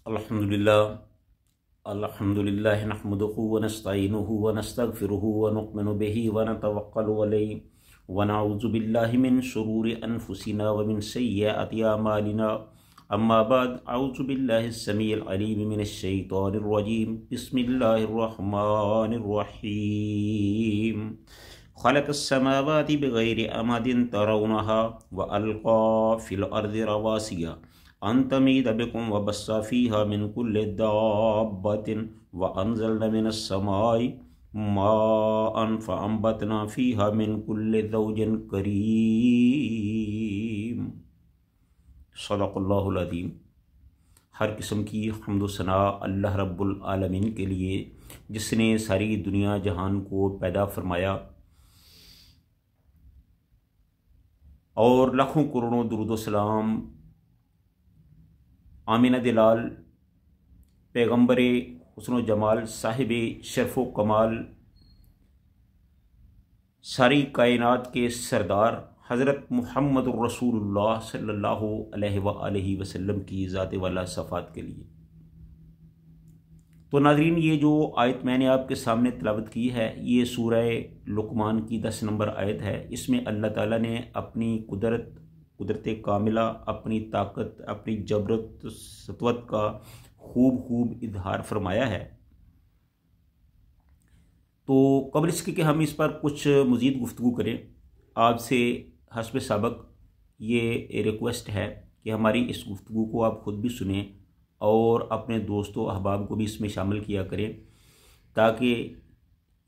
अल्हम्दुलिल्लाह नहमदुहु व नस्तईनुहु व नस्तगफिरुहु व नु'मिनु बिही व नतवक्कलु अलैहि व नऊज़ु बिल्लाहि मिन शुरूरि अनफुसिना व मिन सय्यिआति अमालिना। अम्मा बाद, अऊज़ु बिल्लाहिस समीइल अलीम मिनश शैतानिर रजीम। बिस्मिल्लाहिर रहमानिर रहीम। खलक़स समावाति बिगैरि अमदिन तरौनहा व अलक़ा फिल अर्दि रवासिया अन तमीद बिकुम व बस्सा फ़ीहा मिन कुल्लि दाब्बतिन व अंज़लना मिनस समाई माअन फ़अंबतना फ़ीहा मिन कुल्लि ज़ौजिन करीम। सदक़ल्लाहुल अज़ीम। हर किस्म की हम्द व सना अल्लाह रब्बुल आलमीन के लिए, जिसने सारी दुनिया जहान को पैदा फरमाया और लाखों करोड़ों दुरूद व सलाम आमिना दिलाल पैगम्बर हुस्न जमाल साहिब शरफ़ कमाल सारी कायनात के सरदार हज़रत मुहम्मद रसूलुल्लाह सल्लल्लाहु अलैहि वसल्लम की ज़ात वाला सफ़ात के लिए। तो नाज़रीन, ये जो आयत मैंने आपके सामने तिलावत की है, ये सूरह लुक़मान की 10 नंबर आयत है। इसमें अल्लाह ताला ने अपनी कुदरत कामिला, अपनी ताकत, अपनी जबरत सतवत का खूब इजहार फरमाया है। तो कबल इसके कि हम इस पर कुछ मज़ीद गुफ्तगू करें, आपसे हस्ब सबक ये रिक्वेस्ट है कि हमारी इस गुफ्तगू को आप ख़ुद भी सुनें और अपने दोस्तों अहबाब को भी इसमें शामिल किया करें, ताकि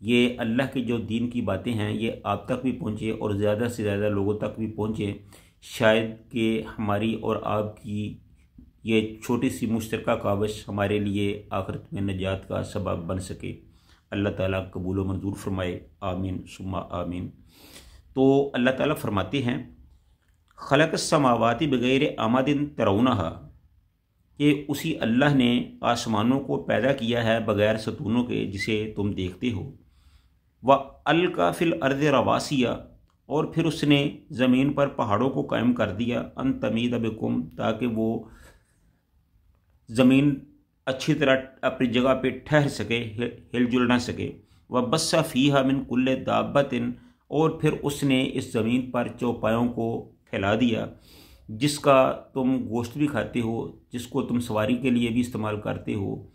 ये अल्लाह के जो दीन की बातें हैं ये आप तक भी पहुँचे और ज़्यादा से ज़्यादा लोगों तक भी पहुँचे। शायद कि हमारी और आपकी ये छोटी सी मुश्तरका काविश हमारे लिए आखिरत में नजात का सबब बन सके। अल्लाह ताला कबूल व मंजूर फरमाए, आमीन सुम्मा आमीन। तो अल्लाह ताला फरमाते हैं, खलक़स समावाति बिगैर अमदिन तरौनहा, कि उसी अल्लाह ने आसमानों को पैदा किया है बग़ैर सतूनों के जिसे तुम देखते हो। व अलका फिल अर्द रवासिया, और फिर उसने ज़मीन पर पहाड़ों को कायम कर दिया, अन तमीद बिकुम, ताकि वो ज़मीन अच्छी तरह अपनी जगह पे ठहर सके, हिलजुल ना सके। व बस्सा फ़ीहा मिन कुल्लि दाब्बतिन, और फिर उसने इस ज़मीन पर चौपायों को फैला दिया, जिसका तुम गोश्त भी खाते हो, जिसको तुम सवारी के लिए भी इस्तेमाल करते हो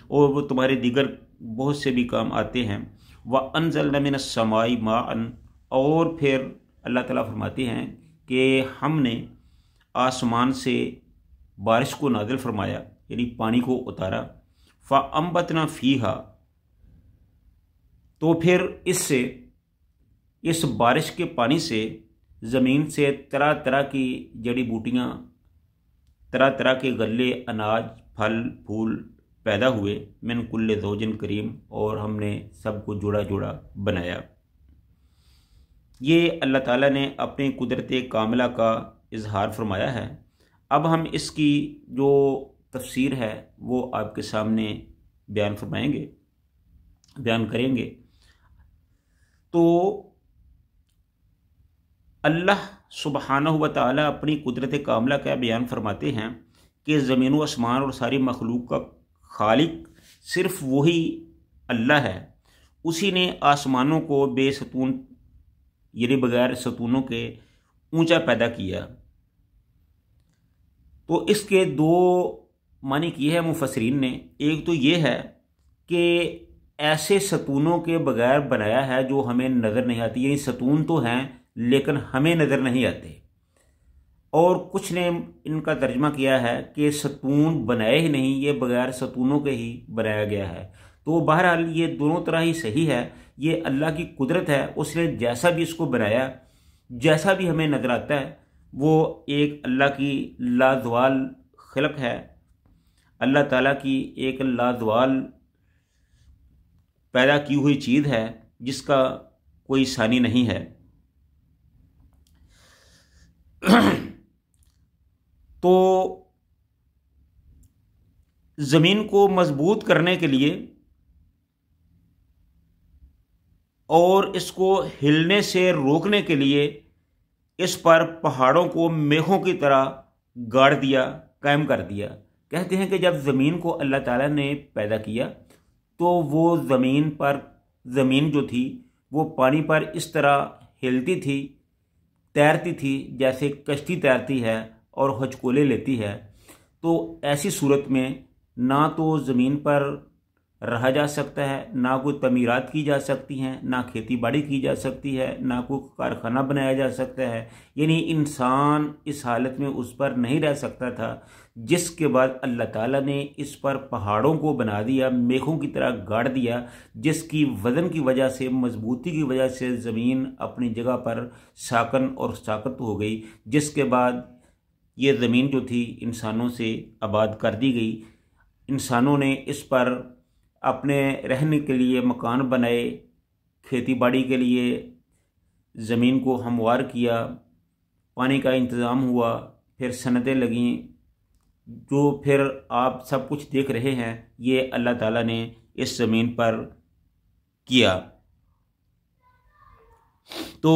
और वो तुम्हारे दीगर बहुत से भी काम आते हैं। व अंज़लना मिनस समाई माअन, और फिर अल्लाह ताला फरमाते हैं कि हमने आसमान से बारिश को नाज़िल फरमाया, यानी पानी को उतारा। फ़अंबतना फ़ीहा, तो फिर इससे, इस बारिश के पानी से ज़मीन से तरह तरह की जड़ी बूटियाँ, तरह तरह के गल्ले, अनाज, फल फूल पैदा हुए। मिन कुल्ले ज़ौजिन करीम, और हमने सबको जोड़ा जोड़ा बनाया। ये अल्लाह ताला ने अपनी कुदरत कामिला का इजहार फरमाया है। अब हम इसकी जो तफसीर है वो आपके सामने बयान करेंगे। तो अल्लाह सुब्हानहु व तआला अपनी कुदरत कामिला का बयान फरमाते हैं कि ज़मीन व आसमान और सारी मखलूक का खालिक सिर्फ वही अल्लाह है। उसी ने आसमानों को बेसतून, यानी बगैर सतूनों के ऊंचा पैदा किया। तो इसके दो मानी किए हैं मुफस्सिरीन ने। एक तो ये है कि ऐसे सतूनों के बगैर बनाया है जो हमें नज़र नहीं आती, यानी सतून तो हैं लेकिन हमें नज़र नहीं आते। और कुछ ने इनका तर्जमा किया है कि सतून बनाए ही नहीं, ये बगैर सतूनों के ही बनाया गया है। तो बहरहाल ये दोनों तरह ही सही है। ये अल्लाह की कुदरत है, उसने जैसा भी इसको बनाया, जैसा भी हमें नज़र आता है, वो एक अल्लाह की लाजवाल खलक है, अल्लाह ताला की एक लाजवाल पैदा की हुई चीज़ है जिसका कोई सानी नहीं है। तो ज़मीन को मजबूत करने के लिए और इसको हिलने से रोकने के लिए इस पर पहाड़ों को मेघों की तरह गाड़ दिया, कायम कर दिया کہتے ہیں کہ جب زمین کو اللہ تعالیٰ نے پیدا کیا تو وہ زمین جو تھی وہ پانی پر اس طرح ہلتی تھی، تیرتی تھی جیسے کشتی تیرتی ہے اور ہچکولے لیتی ہے۔ تو ایسی صورت میں نہ تو زمین پر رہا جا سکتا ہے، نہ کوئی تعمیرات کی جا سکتی ہیں، نہ کھیتی باڑی کی جا سکتی ہے، نہ کوئی کارخانہ بنایا جا سکتا ہے۔ یعنی انسان اس حالت میں اس پر نہیں رہ سکتا تھا، جس کے بعد اللہ تعالیٰ نے اس پر پہاڑوں کو بنا دیا، میخوں کی طرح گاڑ دیا، جس کی وزن کی وجہ سے، مضبوطی کی وجہ سے زمین اپنی جگہ پر ساکن اور ثابت ہو گئی، جس کے بعد یہ زمین جو تھی انسانوں سے آباد کر دی گئی۔ انسانوں نے اس پر اپنے رہنے کے لیے مکان بنائے، کھیتی باڑی کے لیے زمین کو ہموار کیا، پانی کا انتظام ہوا، پھر صنعتیں لگیں، جو پھر آپ سب کچھ دیکھ رہے ہیں یہ اللہ تعالیٰ نے اس زمین پر کیا۔ تو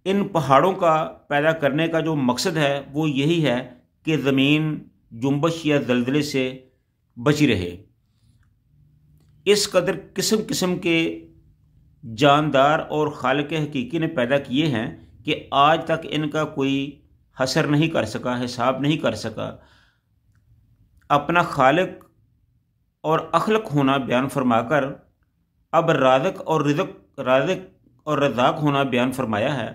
ان پہاڑوں کا پیدا کرنے کا جو مقصد ہے وہ یہی ہے کہ زمین جنبش یا زلزلے سے بچی رہے۔ اس قدر قسم قسم کے جاندار اور خالق حقیقی نے پیدا کیے ہیں کہ آج تک ان کا کوئی حصر نہیں کر سکا، حساب نہیں کر سکا۔ اپنا خالق اور اخلق ہونا بیان فرما کر اب رازق اور رزاق ہونا بیان فرمایا ہے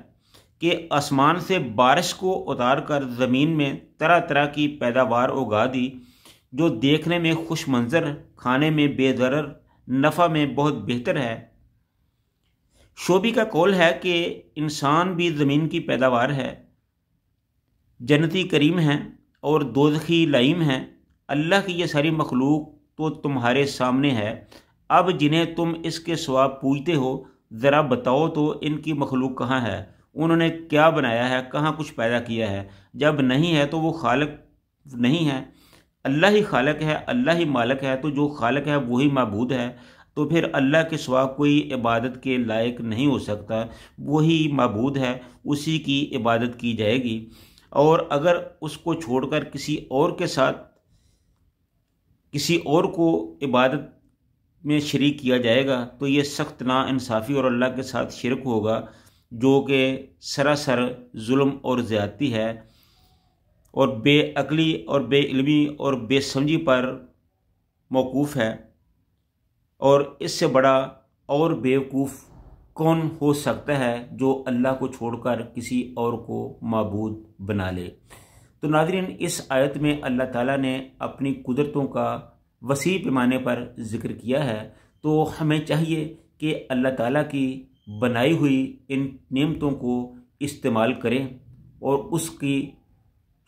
کہ آسمان سے بارش کو اتار کر زمین میں طرح طرح کی پیداوار اگا دی، جو دیکھنے میں خوش منظر، کھانے میں بے ضرر، نفع میں بہت بہتر ہے۔ شعبی کا قول ہے کہ انسان بھی زمین کی پیداوار ہے، جنتی کریم ہیں اور دوزخی لعیم ہیں۔ اللہ کی یہ ساری مخلوق تو تمہارے سامنے ہے، اب جنہیں تم اس کے سوا پوجتے ہو ذرا بتاؤ تو ان کی مخلوق کہاں ہے، انہوں نے کیا بنایا ہے، کہاں کچھ پیدا کیا ہے؟ جب نہیں ہے تو وہ خالق نہیں ہے۔ اللہ ہی خالق ہے، اللہ ہی مالک ہے، تو جو خالق ہے وہی معبود ہے، تو پھر اللہ کے سوا کوئی عبادت کے لائق نہیں ہو سکتا، وہی معبود ہے، اسی کی عبادت کی جائے گی۔ اور اگر اس کو چھوڑ کر کسی اور کے ساتھ کسی اور کو عبادت میں شریک کیا جائے گا تو یہ سخت ناانصافی اور اللہ کے ساتھ شرک ہوگا، جو کہ سراسر ظلم اور زیادتی ہے، اور بے عقلی اور بے علمی اور بے سمجھی پر موقوف ہے۔ اور اس سے بڑا اور بیوقوف کون ہو سکتا ہے جو اللہ کو چھوڑ کر کسی اور کو معبود بنا لے؟ تو ناظرین، اس آیت میں اللہ تعالیٰ نے اپنی قدرتوں کا وسیع پیمانے پر ذکر کیا ہے۔ تو ہمیں چاہیے کہ اللہ تعالیٰ کی بنائی ہوئی ان نعمتوں کو استعمال کریں اور اس کی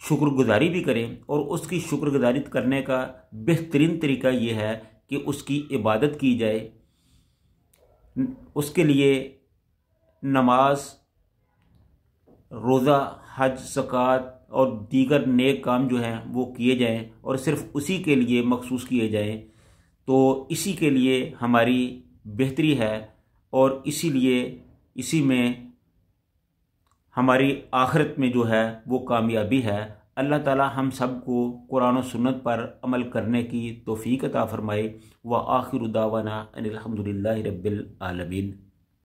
شکر گزاری بھی کریں، اور اس کی شکر گزاری کرنے کا بہترین طریقہ یہ ہے کہ اس کی عبادت کی جائے، اس کے لیے نماز، روزہ، حج، زکوٰۃ اور دیگر نیک کام جو ہیں وہ کیے جائیں، اور صرف اسی کے لیے مخصوص کیے جائیں۔ تو اسی کے لیے ہماری بہتری ہے، اور اسی میں ہماری آخرت میں جو ہے وہ کامیابی ہے۔ اللہ تعالی ہم سب کو قرآن و سنت پر عمل کرنے کی توفیق عطا فرمائے۔ وآخر دعوانا ان الحمد للہ رب العالمین۔